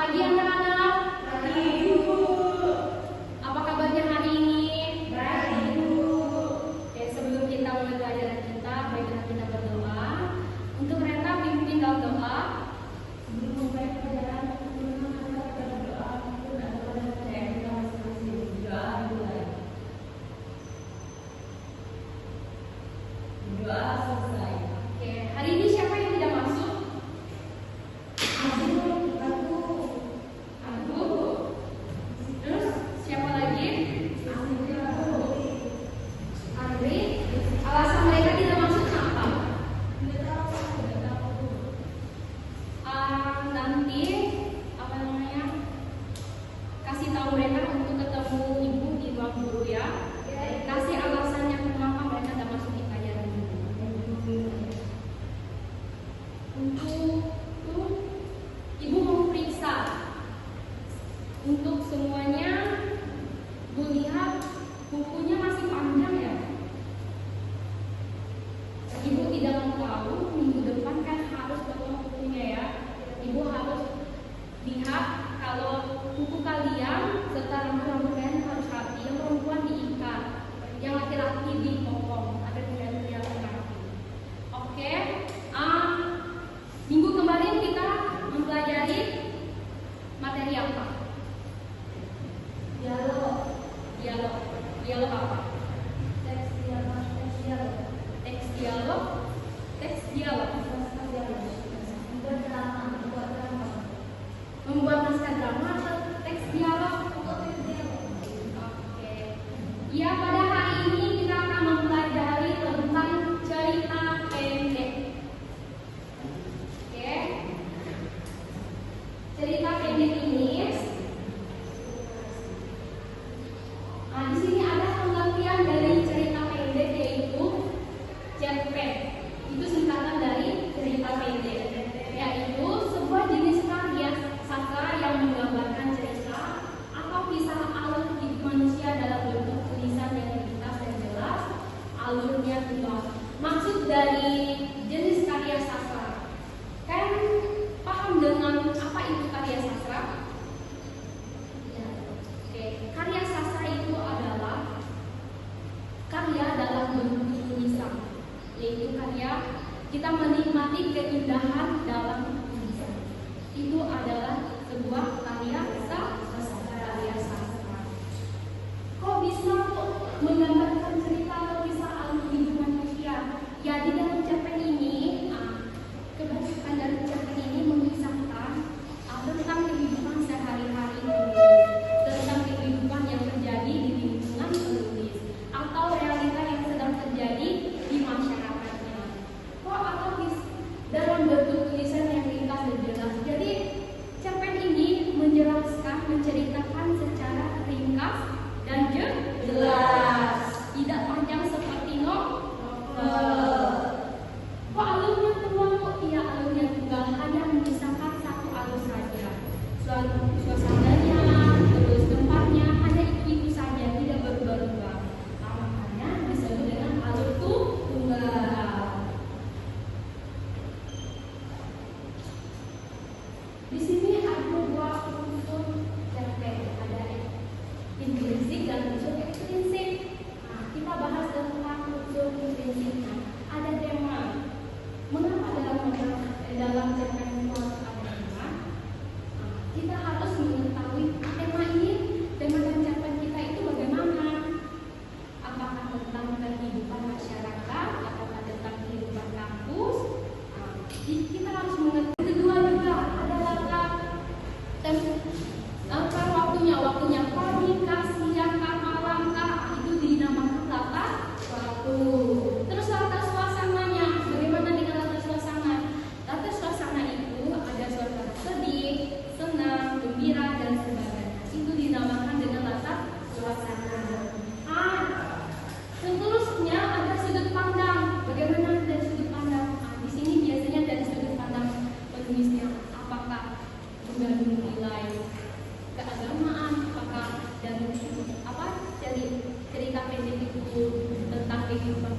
pagi anak-anak. Apa kabarnya hari ini? Baik, Ibu. Oke, sebelum kita mulai pelajaran kita, baiklah kita berdoa. Untuk Reta pimpin dalam doa. Sebelum mulai pelajaran, kita berdoa. Doa selesai. Oke, hari ini siapa yang tidak masuk? Aku. Terus siapa lagi? Andri. Alasan mereka tidak masuk apa? Nanti apa namanya? Kasih tahu mereka untuk ketemu ibu di ruang guru ya. Kasih alasannya kenapa mereka tidak masuk di pelajaran ini. Untuk ibu mau periksa untuk semuanya. Bu lihat bukunya masih panjang ya. Ibu tidak mau tahu minggu depan kan harus bawa bukunya ya. Ibu harus lihat kalau buku kalian serta rambut-rambut kalian harus rapi. Yang perempuan diikat, yang laki-laki dipotong agar tidak kelihatan rapi. Oke. Minggu kemarin kita mempelajari materi apa? Dialog apa? Teks dialog. Membuat naskah drama atau teks dialog? Oke. Ya, pada hari ini kita akan mempelajari tentang cerita pendek. Oke. Cerita pendek ini. Di sini ada pengertian dari cerita pendek yaitu cerpen. Itu singkatan dari cerita pendek, yaitu sebuah jenis karya sastra yang menggambarkan cerita atau kisah alur hidup manusia dalam bentuk tulisan yang ringkas dan jelas, alurnya jelas. Maksud dari jenis karya sastra, kan paham dengan apa itu karya sastra? Oke, karya sastra itu adalah karya dalam bentuk tulisan, yaitu karya kita menikmati keindahan dalam tulisan. Itu adalah sebuah karya sastra. Kok bisa menggambarkan cerita atau kisah alur hidup manusia? Ya, di dalam cerpen ini, kebanyakan dari cerpen ini mengisahkan tentang kehidupan sehari-hari penulis, tentang kehidupan yang terjadi di lingkungan penulis, atau realita yang sedang terjadi di masyarakatnya. Atau dalam bentuk tulisan yang ringkas dan jelas. Jadi cerpen ini menceritakan secara ringkas dan jelas, tidak panjang seperti novel. Alurnya tunggal? Iya, alurnya tunggal, hanya mengisahkan satu alur saja. Suasananya, terus tempatnya, hanya itu saja, tidak berubah-ubah. Makanya disebut dengan alur tunggal. Di sini ada dua unsur cerpen, ada intrinsik dan unsur ekstrinsik. Kita bahas tentang unsur intrinsiknya. Ada tema. Mengapa dalam cerpen itu harus ada tema? Kita harus mengetahui tema ini, tema dan cerpen kita itu bagaimana? Apakah tentang kehidupan masyarakat atau tentang kehidupan kampus? Kita harus mengerti. Kedua juga ada latar waktunya pagi, siang, malam, itu dinamakan latar waktu. Terus latar suasananya, bagaimana dengan latar suasana? Latar suasana itu ada suasana sedih, senang, gembira dan sebagainya. Itu dinamakan dengan latar suasana. Seterusnya ada sudut pandang. Bagaimana dari sudut pandang? Di sini biasanya dari sudut pandang penulisnya. Apakah mengandung nilai keagamaan? Apakah dan cerita pendek itu tentang kehidupan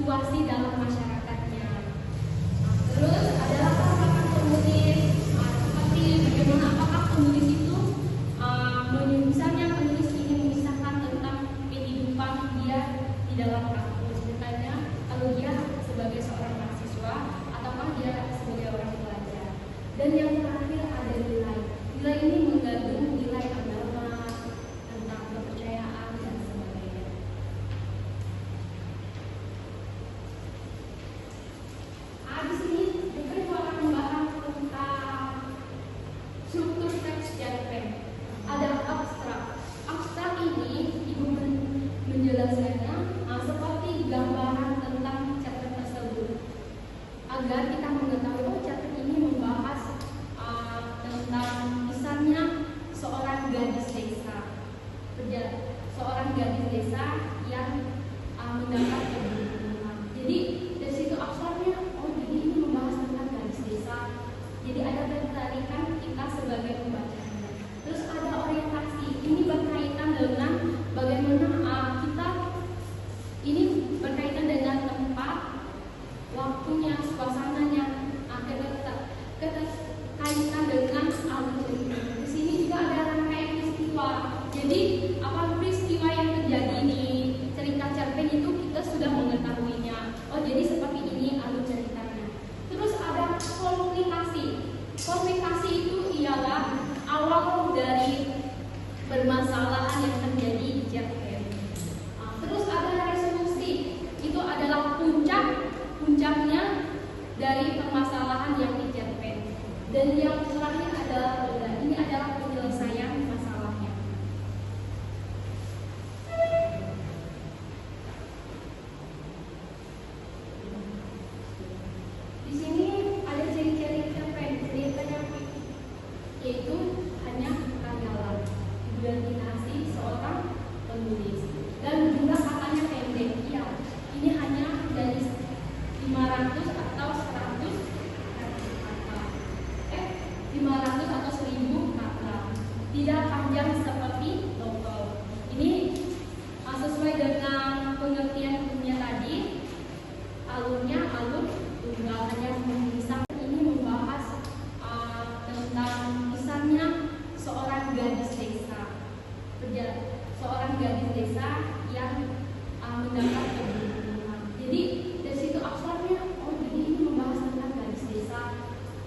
situasi dalam masyarakatnya. Terus adalah apakah penulis, seperti bagaimana apakah penulis itu misalnya penulis ini memisahkan tentang kehidupan dia di dalam kampus, misalnya kalau dia sebagai seorang mahasiswa ataukah dia sebagai orang pelajar. Dan yang terakhir ada nilai. Nilai ini mengandung nilai agama, tentang kepercayaan dan sebagainya. Di sini juga akan membahas tentang struktur teks cerpen. Ada abstrak. Abstrak ini ibu menjelaskannya seperti gambaran tentang cerpen tersebut agar kita mengetahui cerpen ini membahas tentang misalnya seorang gadis desa, seorang gadis desa yang mendapat keberuntungan. Jadi dari situ abstraknya, jadi ini membahas tentang gadis desa. Jadi ada ketertarikan kita sebagai pembacanya. Terus ada orientasi, ini berkaitan dengan bagaimana kita ini berkaitan dengan tempat, waktunya, suasananya, kaitan dengan alur cerita. Di sini juga ada rangkaian peristiwa. Jadi apa peristiwa yang terjadi di cerita cerpen itu kita sudah mengetahuinya. Jadi seperti ini alur ceritanya. Terus ada komunikasi. Komunikasi itu ialah awal dari permasalahan yang terjadi di cerpen. Terus ada resolusi. Itu adalah puncaknya dari permasalahan yang di cerpen. Dan yang terakhir adalah ini adalah penyelesaian masalahnya. Di sini ada ciri-ciri cerpen, ceritanya yaitu hanya karyawan, didominasi seorang penulis dan jumlah katanya pendek. Ya, ini hanya dari 500 atau 100 kata. 500 atau 1000 kata. Tidak panjang seperti novel. Ini sesuai dengan pengertian hukumnya tadi. Alurnya alur tunggal, hanya memisahkan. Ini membahas tentang misalnya seorang gadis desa. Seorang gadis desa yang mendapat keberuntungan. Jadi dari situ abstraknya, jadi ini membahas tentang gadis desa.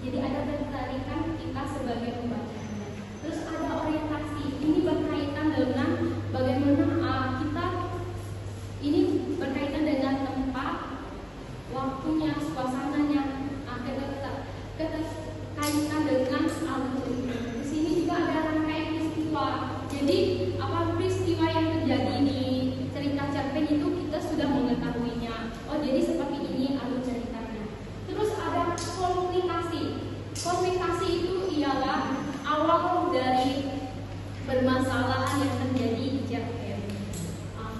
Jadi ada ketertarikan kita sebagai pembacanya. Terus ada orientasi, ini berkaitan dengan bagaimana kita ini berkaitan dengan tempat, waktunya, suasananya, kaitan dengan alur cerita. Di sini juga ada rangkaian peristiwa. Jadi apa peristiwa yang terjadi di cerita cerpen itu kita sudah mengetahuinya. Jadi seperti ini alur ceritanya. Terus ada komunikasi. Komunikasi itu ialah awal dari permasalahan yang terjadi di cerpen.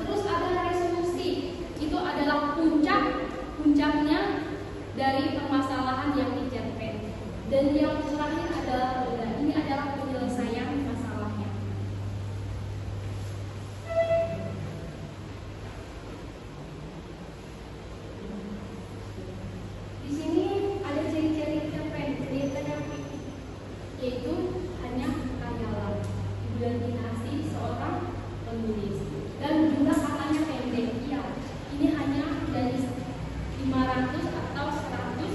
Terus ada resolusi. Itu adalah puncaknya dari permasalahan yang di cerpen. Dan yang terakhir adalah ini adalah penyelesaian masalahnya. Di sini ada ciri-ciri cerpen, ceritanya yaitu hanya karyawan, didominasi seorang penulis dan jumlah katanya pendek. Ya, ini hanya dari 500 atau 100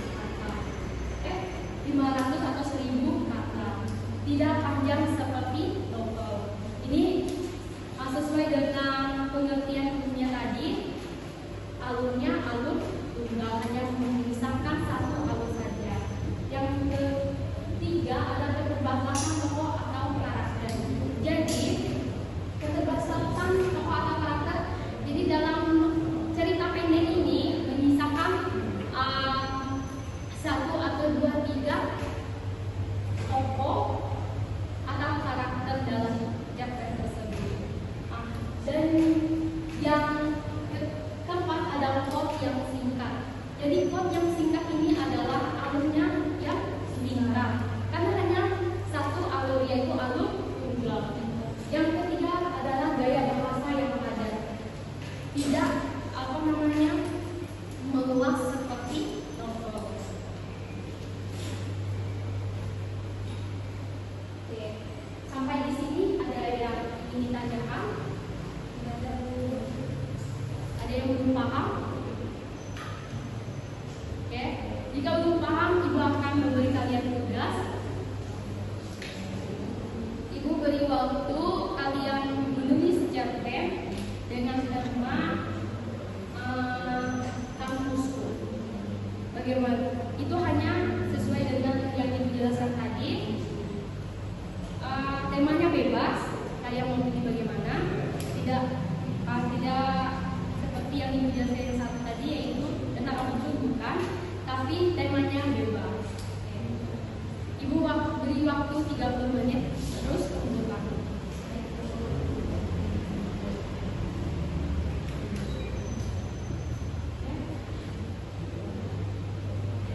kata. 500 atau 1000 kata. Tidak panjang seperti novel. Ini sesuai dengan pengertian hukumnya tadi. Alurnya alur tunggal, hanya memisahkan satu alur saja. Yang ketiga adalah keterbatasan tokoh atau karakter. Jadi keterbatasan tokoh atau karakter. Jadi dalam cerita pendek ini menyisakan 1 atau 2, 3 tokoh atau karakter dalam cerpen tersebut. Dan yang keempat adalah plot yang singkat. Jadi plot yang singkat ini adalah alurnya yang singkat, karena hanya satu alur, yaitu alur tunggal. Yang ketiga adalah gaya bahasa yang padat. Tidak ditanyakan? Ada yang belum paham? Oke, jika belum paham, Ibu akan memberi kalian tugas. Ibu beri waktu kalian menulis cerpen dengan tema kampusku. Bagaimana? Itu hanya sesuai dengan yang Ibu jelaskan tadi. Temanya bebas, kalian mau pilih bagaimana? Tidak seperti yang Ibu jelaskan satu tadi, yaitu tentang kampusku bukan, tapi temanya bebas. Ibu beri waktu 30 menit terus untuk kamu.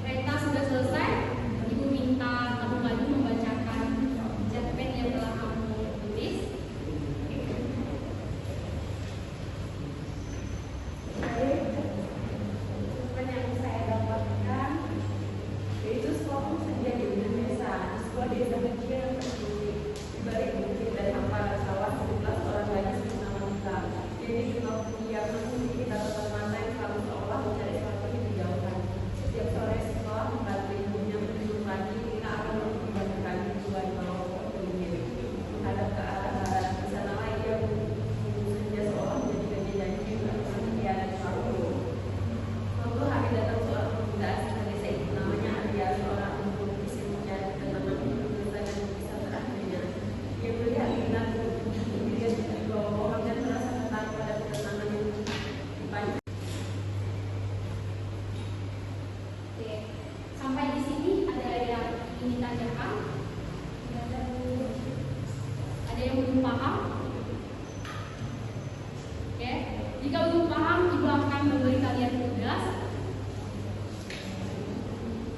Reta sudah selesai. Ibu minta kamu maju membacakan cerpen yang telah kamu tulis. Cerpen yang saya dapatkan yaitu sekolah senja di Indonesia, di sebuah desa kecil yang tersembunyi di balik bukit dan hamparan sawah. 11 orang gadis bernama Mita. Jadi cuma pendiam, namun kita tetap mata yang selalu seolah mencari sesuatu yang dijauhkan. Setiap sore setelah membantu ibunya menjemput pagi, Mita akan memperbaiki tujuan bawa pokoknya menghadap ke arah barat. Di sanalah ia menunggu senja seolah menjadi janji yang tak pernah dikhianati waktu. Suatu hari datang seorang pemuda asing dari desa itu, namanya Arya, seorang pelukis yang mencari ketenangan untuk menyelesaikan lukisan terakhirnya. Dia melihat Mita berdiri di bawah pohon dan merasa tertarik pada ketenangan yang dipanjang. Oke, sampai di sini ada yang ingin ditanyakan? Ada yang belum paham? Oke, jika belum paham, Ibu akan memberi kalian tugas.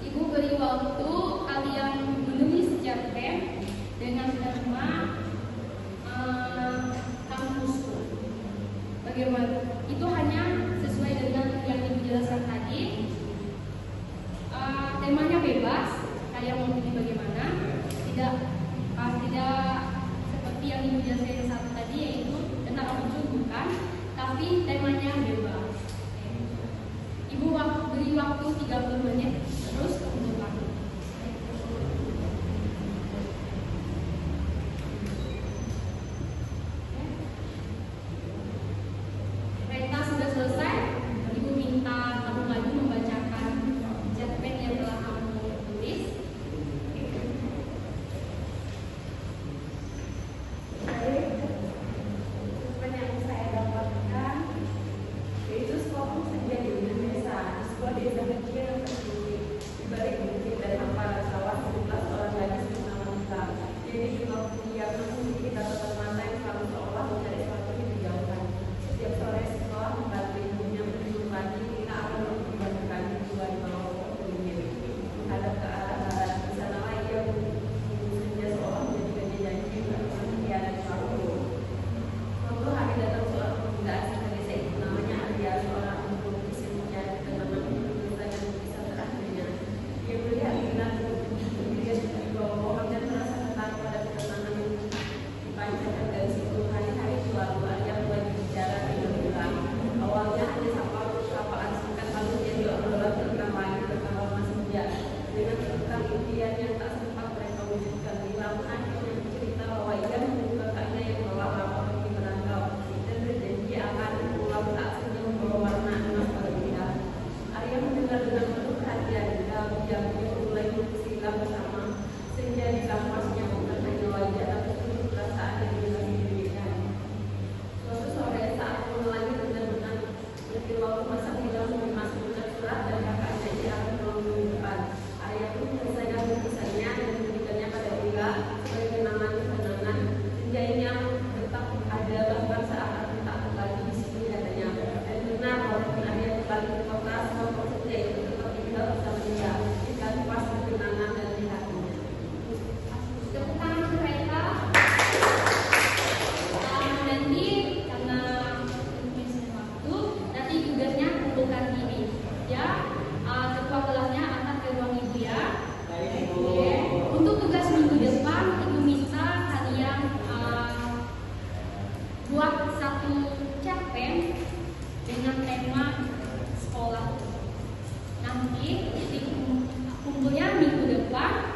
Ibu beri waktu kalian menulis cerpen dengan tema kampusku. Bagaimana? Itu hanya sesuai dengan yang Ibu jelaskan tadi. Temanya bebas, kalian mau pilih bagaimana? Tidak seperti yang Ibu jelaskan satu tadi, yaitu tentang kampusku bukan, tapi temanya bebas. Ibu beri waktu 30 menit terus untuk kamu. Reta sudah selesai. Ibu minta kamu maju membacakan cerpen yang telah kamu tulis. Cerpen yang saya dapatkan yaitu sekolah senja di Indonesia, di sebuah desa kecil yang tersembunyi di balik buat satu cerpen dengan tema sekolah. Nanti di kumpulnya minggu depan